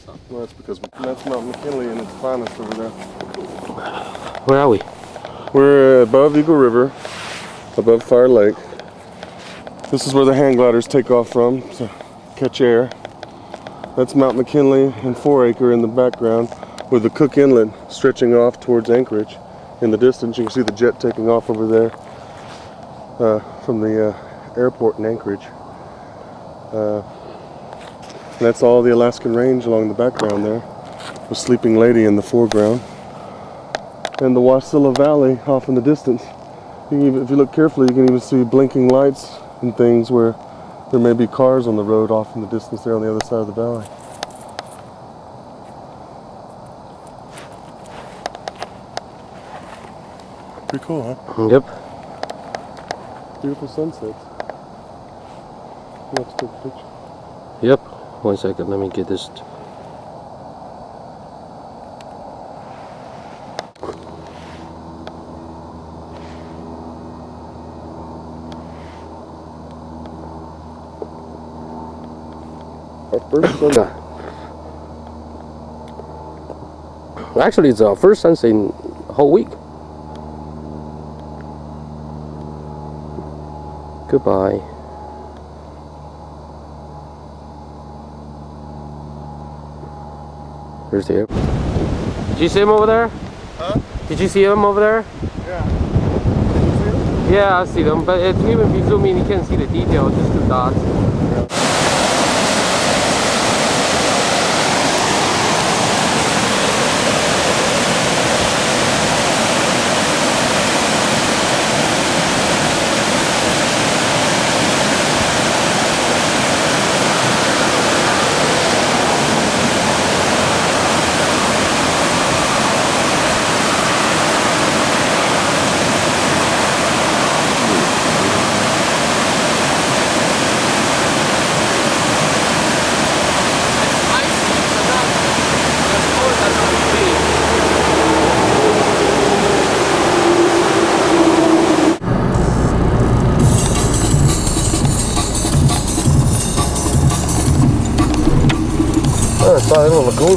Well, that's because that's Mount McKinley and it's finest over there. Where are we? We're above Eagle River, above Fire Lake. This is where the hang gliders take off from to catch air. That's Mount McKinley and 4 Acre in the background, with the Cook Inlet stretching off towards Anchorage. In the distance, you can see the jet taking off over there from the airport in Anchorage. And that's all the Alaskan Range along the background there, with Sleeping Lady in the foreground. And the Wasilla Valley off in the distance. You can even, if you look carefully, you can even see blinking lights and things where there may be cars on the road off in the distance there on the other side of the valley. Pretty cool, huh? Yep. Beautiful sunsets. Let's take a picture. Yep. 1 second, let me get this. Our first sunset. Actually, it's our first sunset in the whole week. Goodbye. Where's the airport? Did you see him over there? Huh? Did you see him over there? Yeah. Did you see him? Yeah, I see them, but even if you zoom in, you can't see the detail, just 2 dots. I saw that little lagoon. You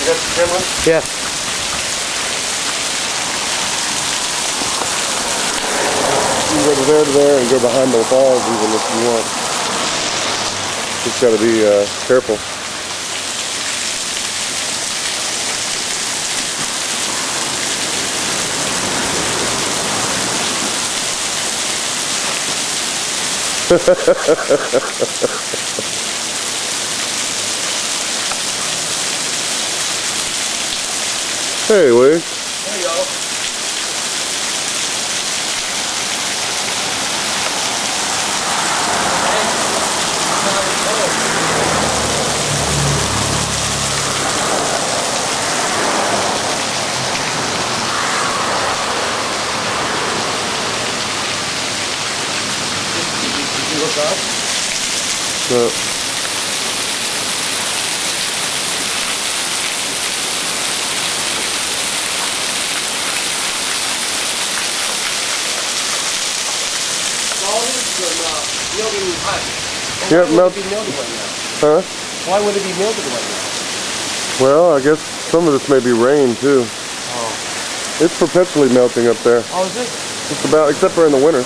got the camera? Yeah. You can go to there, and go behind the falls even if you want. Just got to be careful. Hey, Wade. There you go. So, yeah, melt. Huh? Why would it be melted right now? Well, I guess some of this may be rain too. Oh. It's perpetually melting up there. Oh, is it? Just about, except for in the winter.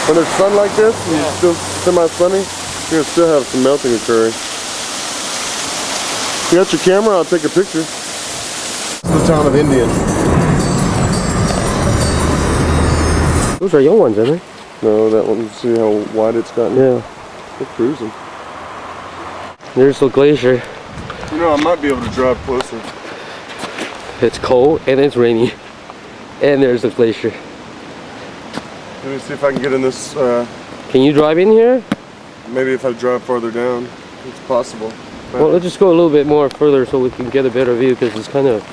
When there's sun like this, and it's still semi-sunny, you're gonna still have some melting occurring. You got your camera? I'll take a picture. It's the town of Indian. Those are young ones, aren't they? No, that one. See how wide it's gotten? Yeah. We're cruising. There's the glacier. You know, I might be able to drive closer. It's cold and it's rainy. And there's the glacier. Let me see if I can get in this. Can you drive in here? Maybe if I drive farther down, it's possible. Well, let's just go a little bit more further so we can get a better view, because it's kind of...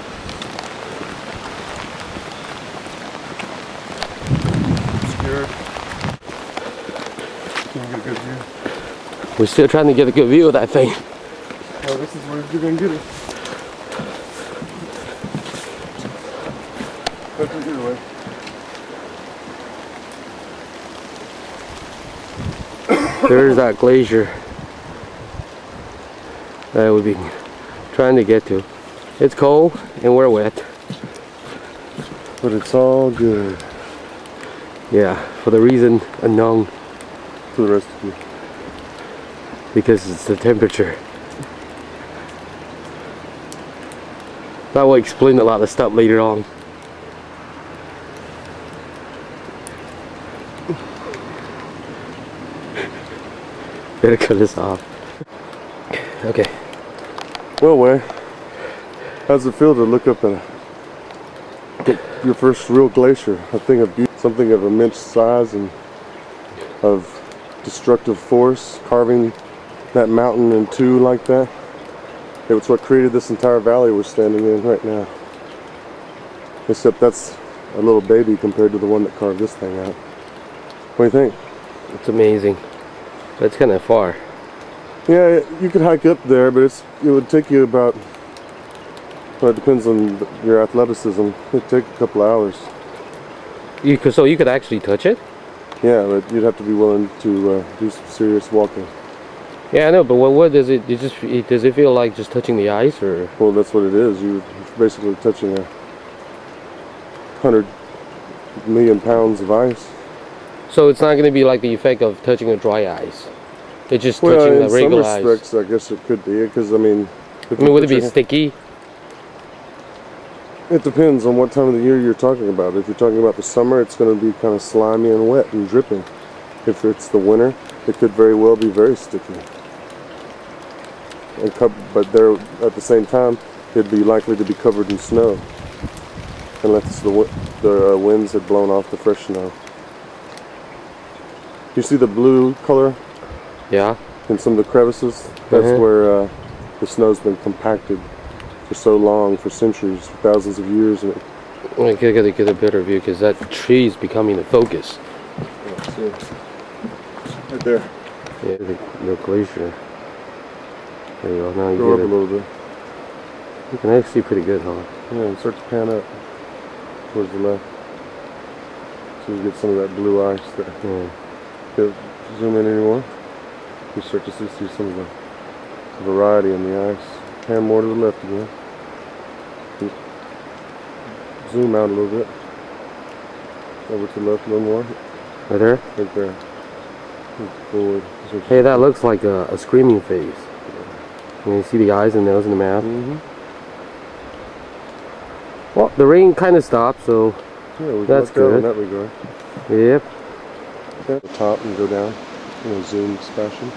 Scared. Can you get a good view? We're still trying to get a good view of that thing. Oh, this is where you're gonna get it. That's either way. There's that glacier that we've been trying to get to. It's cold and we're wet. But it's all good. Yeah, for the reason unknown. To the rest of you. Because it's the temperature. That will explain a lot of stuff later on. Better cut this off. Okay. Well, Way, how's it feel to look up at your first real glacier? A thing of beauty, something of immense size and of destructive force, carving that mountain in two like that. It was what created this entire valley we're standing in right now. Except that's a little baby compared to the one that carved this thing out. What do you think? It's amazing. But it's kind of far. Yeah, you could hike up there, but it would take you about, well, it depends on your athleticism. It'd take a couple hours. So you could actually touch it? Yeah, but you'd have to be willing to do some serious walking. Yeah, I know, but what does it? Does it feel like just touching the ice, or? Well, that's what it is. You're basically touching 100 million pounds of ice. So it's not going to be like the effect of touching a dry ice. It's just touching the regular ice. In some respects, I guess it could be, because I mean, would it be sticky? It depends on what time of the year you're talking about. If you're talking about the summer, it's going to be kind of slimy and wet and dripping. If it's the winter, it could very well be very sticky. But there, at the same time, it'd be likely to be covered in snow, unless the winds had blown off the fresh snow. You see the blue color? Yeah. In some of the crevices? That's where the snow's been compacted for so long, for centuries, for thousands of years. And I gotta get a better view because that tree is becoming the focus. Right there. Yeah, the glacier. There you go. Now you Go up get a little bit. You can actually see pretty good, huh? Yeah, and start to pan up towards the left. So you get some of that blue ice there. Yeah. Zoom in anymore. You start to see some of the variety in the ice. Pan more to the left again. Zoom out a little bit. Over to the left a little more. Right there? Right there. Forward. Hey, that looks like a screaming face. You see the eyes and nose and the mouth? Mm-hmm. Well, the rain kind of stopped, so yeah, we that's good. In that regard. Yep. Yeah, the top and go down in a zoom fashion.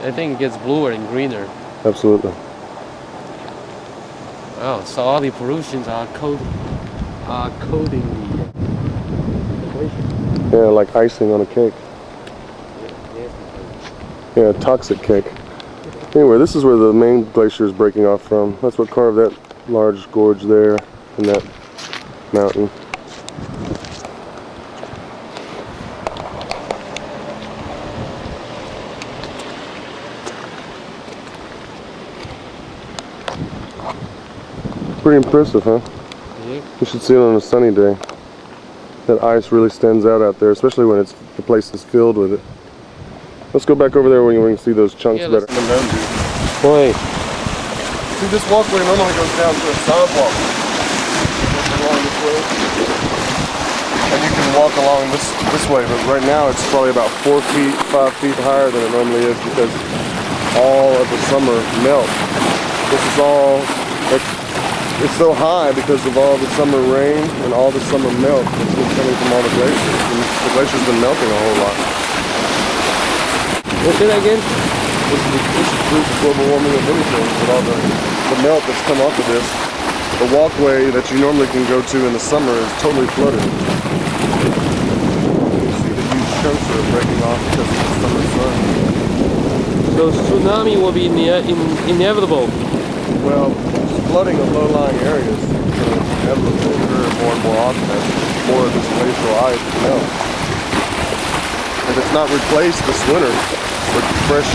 I think it gets bluer and greener. Absolutely. Wow, so all the pollutions are coating the glacier. Yeah, like icing on a cake. Yeah, a toxic cake. Anyway, this is where the main glacier is breaking off from. That's what carved that large gorge there in that mountain. Pretty impressive, huh? Yeah. You should see it on a sunny day. That ice really stands out there, especially when the place is filled with it. Let's go back over there where we can see those chunks better. Boy. See, this walkway normally goes down to a sidewalk. Along this way. And you can walk along this way, but right now it's probably about 4 feet, 5 feet higher than it normally is because all of the summer melt. This is all, it's so high because of all the summer rain and all the summer melt that's been coming from all the glaciers. And the glacier's been melting a whole lot. Say that again? This is proof of global warming of anything, with all the melt that's come off of this. The walkway that you normally can go to in the summer is totally flooded. You see the huge chunks that are breaking off because of the summer sun. So tsunami will be inevitable. Well, flooding of low-lying areas is inevitably occur more and more often as more of this glacial ice melts. If it's not replaced this winter with fresh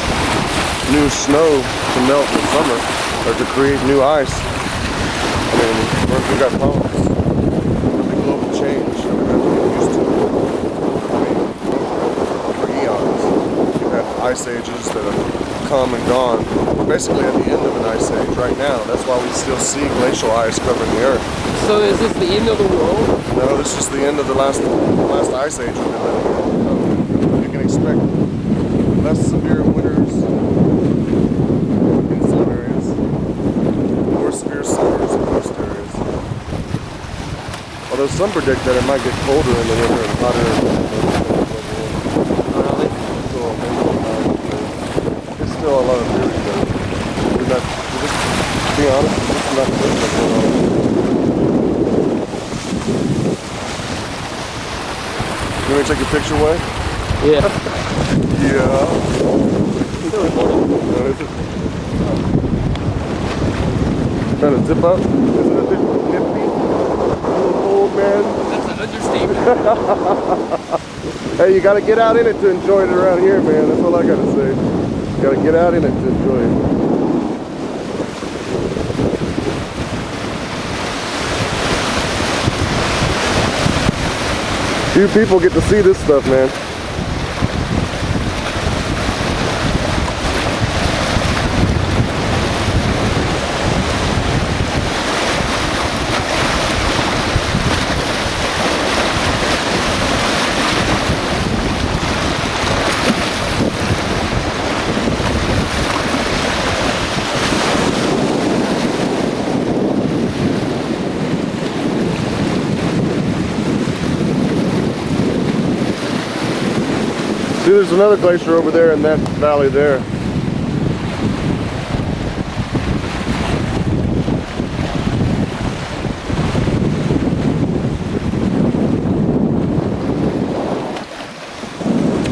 new snow to melt in the summer or to create new ice, I mean, we've got problems. It'll be global change that we have to get used to. I mean, ice ages that have come and gone. We're basically at the end of an ice age right now. That's why we still see glacial ice covering the Earth. So is this the end of the world? No, this is the end of the last ice age we've been living in. You can expect less severe winters in some areas, more severe summers in most areas. Although some predict that it might get colder in the winter and hotter in the summer. There's still a lot of theories though. We're just, to be honest, we're just not certain what's going on. You want me to take your picture away? Yeah. Yeah. Trying to zip up? Isn't it a bit nifty? Old man. That's an understatement. Hey, you gotta get out in it to enjoy it around here, man. That's all I gotta say. You gotta get out in it to enjoy it. Few people get to see this stuff, man. See, there's another glacier over there in that valley there.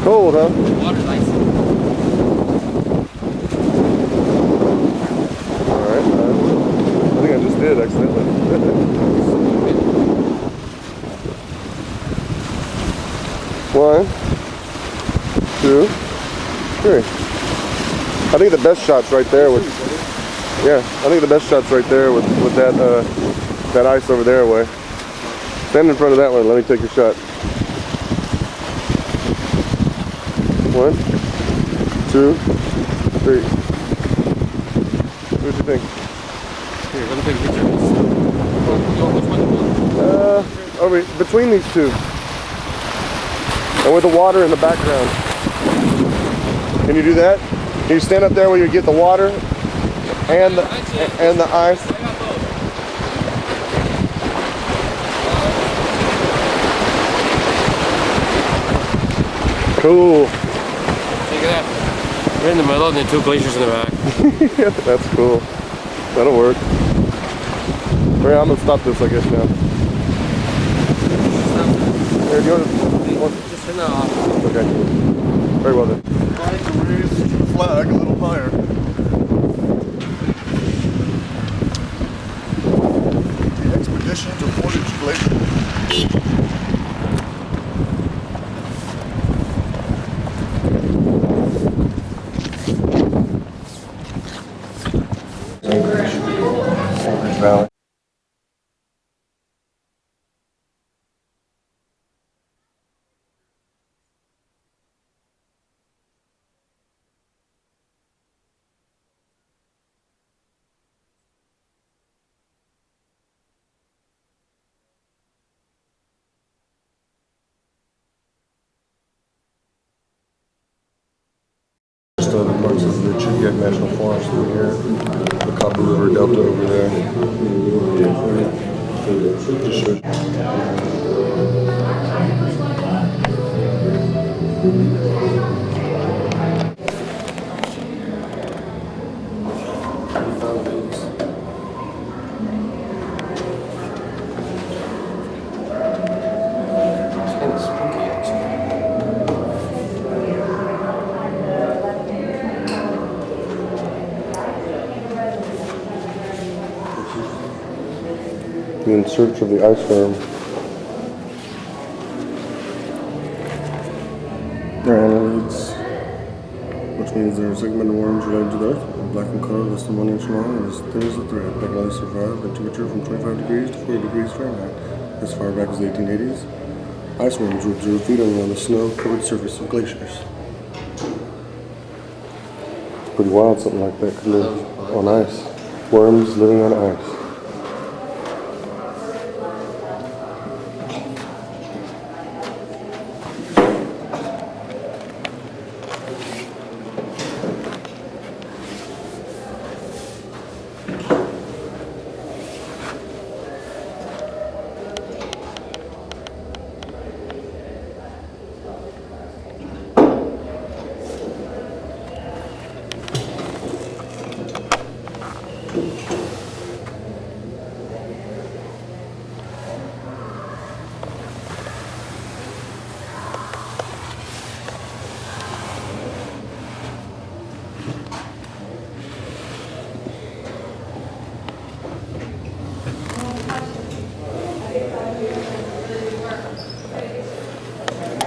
Cold, huh? Water's icy. Alright, I think I just did accidentally. One, two, three. I think the best shot's right there with. Yeah, I think the best shot's right there with that that ice over there away. Stand in front of that one. Let me take your shot. One, two, three. What do you think? Here, let me take a picture of this. Over between these two. And with the water in the background. Can you do that? Can you stand up there where you get the water and the ice? Cool. Look at that. We're in the middle and then two glaciers in the back. Yeah, that's cool. That'll work. Alright, I'm gonna stop this, I guess, now. Here, do you want to... Just turn that off. Okay. Very well then. Trying to raise the flag a little higher. The expedition to Portage Glacier. Portage Valley. Just other parts of the Chugach National Forest through here, the Copper River Delta over there. Just show you. In search of the ice worm. Their annelids, which means they're segmented worms related to the earth, black in color, less than 1 inch long, and as thin as a thread. They can only survive at temperature from 25 degrees to 40 degrees Fahrenheit. As far back as the 1880s, ice worms were observed feeding on the snow-covered surface of glaciers. pretty wild, something like that could live on ice. Worms living on ice.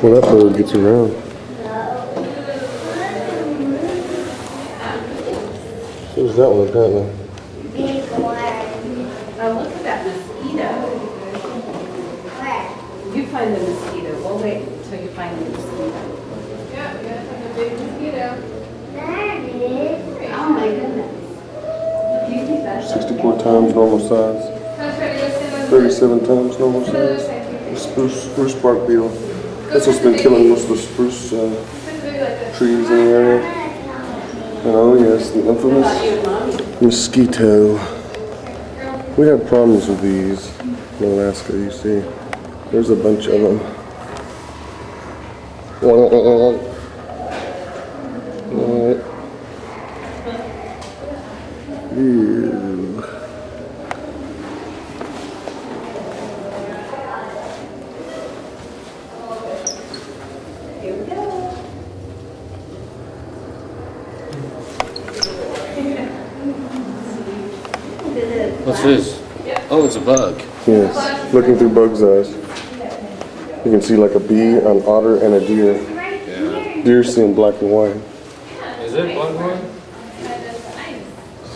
Well, that bird gets around. So does that one, apparently. Oh, look at that mosquito. You find the mosquito. We'll wait until you find the mosquito. Yeah, we gotta find a big mosquito. Oh my goodness. Do you think that's 64 times normal size. Let's try to go sit on 37 times normal the other size. side. Spruce bark beetle. That's what's been killing most of the spruce Maybe like this. trees in the area. And oh yes, the infamous mosquito. We have problems with these in Alaska, you see. There's a bunch of them. Alright. Ew. Here we go. What's this? Oh, it's a bug. Yes, looking through bug's eyes. You can see like a bee, an otter, and a deer. Yeah. Deer seen black and white. Is it bug one?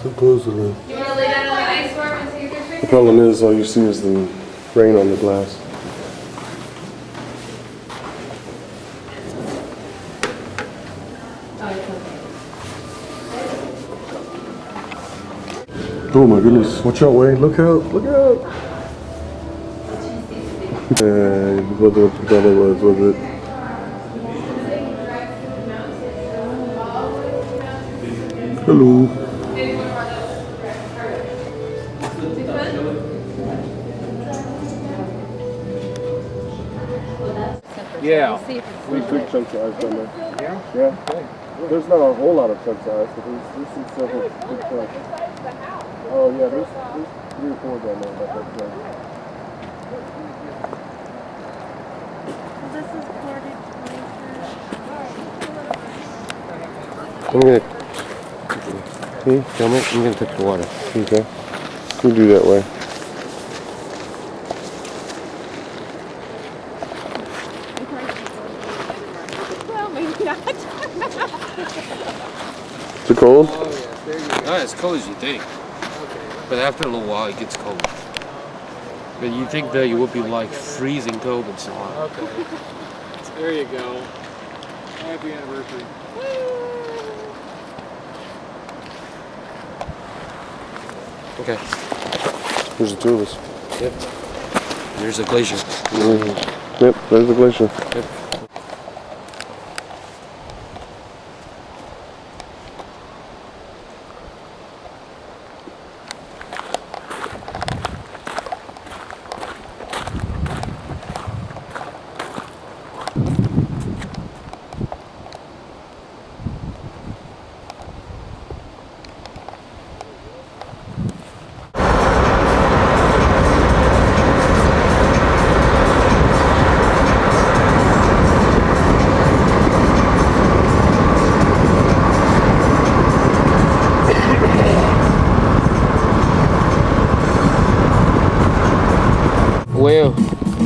Supposedly. You wanna lay down on the ice for him and take a The picture? problem is all you see is the rain on the glass. Oh my goodness, watch out, Wade, look out, look out! What the other was it? Hello. Yeah. We took chunks of ice down there. Yeah? There's not a whole lot of chunks of ice, but there's some several big chunks. Oh yeah, there's 3 or 4 down there about that place. I'm gonna. Film it. I'm gonna touch the water. Okay. You do that way. Well, maybe not. Is it cold? Oh yeah, there you go. Not as cold as you think. But after a little while, it gets cold. But you think that it would be like freezing cold and so on. Okay. There you go. Happy anniversary. Okay. There's the 2 of us. Yep. There's a glacier. Yep, there's the glacier. Yep.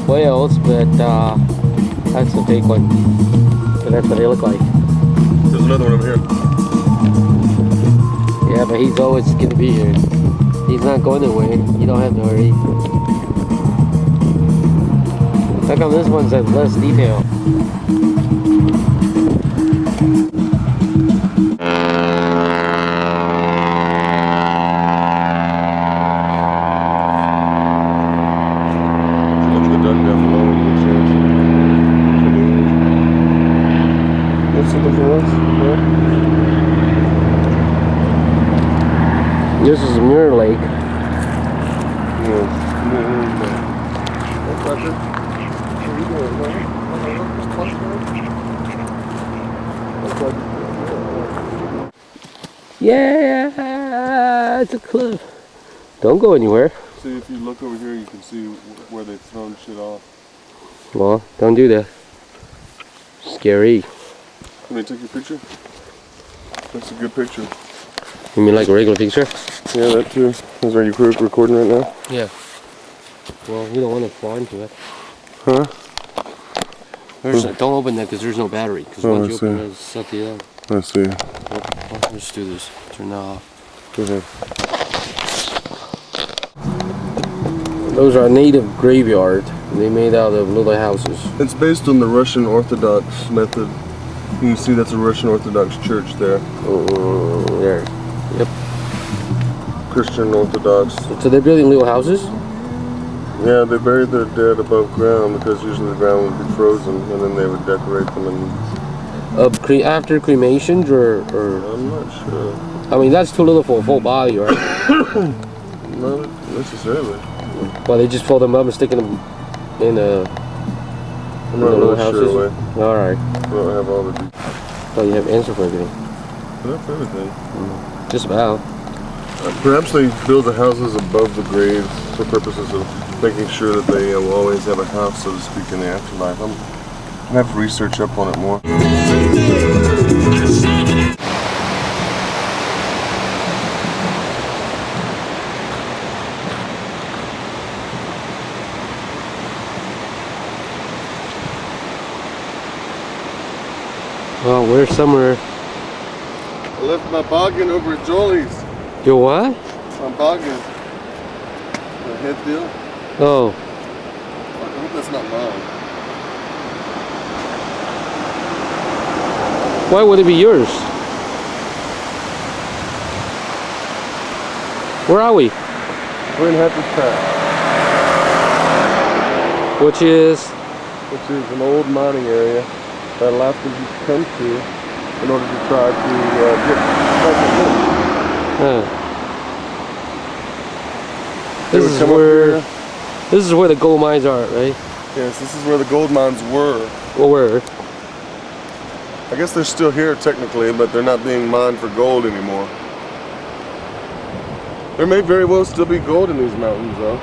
Whales, but that's a big one. But that's what they look like. There's another one over here. Yeah, but he's always gonna be here. He's not going away. You don't have to hurry. How come this one's has less detail? something for once? Yeah. This is a Mirror Lake. Yeah. What are you doing, man? Yeah, it's a cliff. Don't go anywhere. See, if you look over here, you can see where they've thrown shit off. Well, don't do that. Scary. Can I take your picture? That's a good picture. You mean like a regular picture? Yeah, that too. Is are you recording right now? Yeah. Well, we don't want to fall into it. Huh? Don't open that because there's no battery. Because Oh, once you I open see. it, suck it out. I see. Let's do this. Turn that off. Go ahead. Those are native graveyard. They made out of little houses. It's based on the Russian Orthodox method. You can see that's a Russian Orthodox church there. There. Yep. Christian Orthodox. So they're building little houses? Yeah, they buried their dead above ground because usually the ground would be frozen and then they would decorate them and... After cremations or... I'm not sure. I mean, that's too little for a full body, right? Not necessarily. Well, they just fold them up and stick them in a... I'm not really sure. Alright. I don't have all the details. Oh, you have answer for everything. Not for everything. Just about. Perhaps they build the houses above the graves for purposes of making sure that they will always have a house, so to speak, in the afterlife. I'm gonna have to research up on it more. Well, we're somewhere. I left my boggin over at Jolie's. Your what? My boggin. The head deal. Oh. I hope that's not mine. Why would it be yours? Where are we? We're in Happy's Path, Which is... which is an old mining area that Alaskans used to come to in order to try to get This is where the gold mines are, right? Yes, this is where the gold mines were. Well, where? I guess they're still here technically, but they're not being mined for gold anymore. There may very well still be gold in these mountains, though.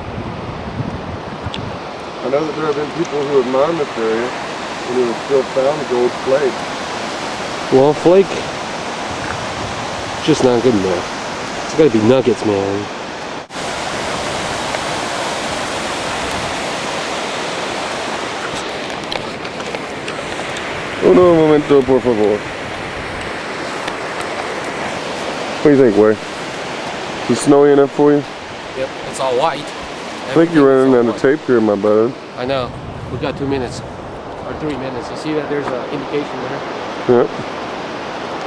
I know that there have been people who have mined this area and who have still found gold flake. Well, flake. Just not good enough. It's gotta be nuggets, man. Uno momento, por favor. What do you think, Way? Is it snowy enough for you? Yep, it's all white. I think you're running out of tape here, my bud. I know. We've got 2 minutes. Or 3 minutes. You see that there's an indication there? Yep.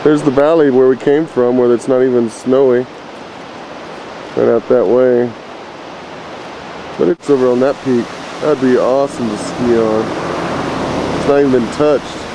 There's the valley where we came from, where it's not even snowy. Right out that way. But it's over on that peak. That'd be awesome to ski on. It's not even been touched.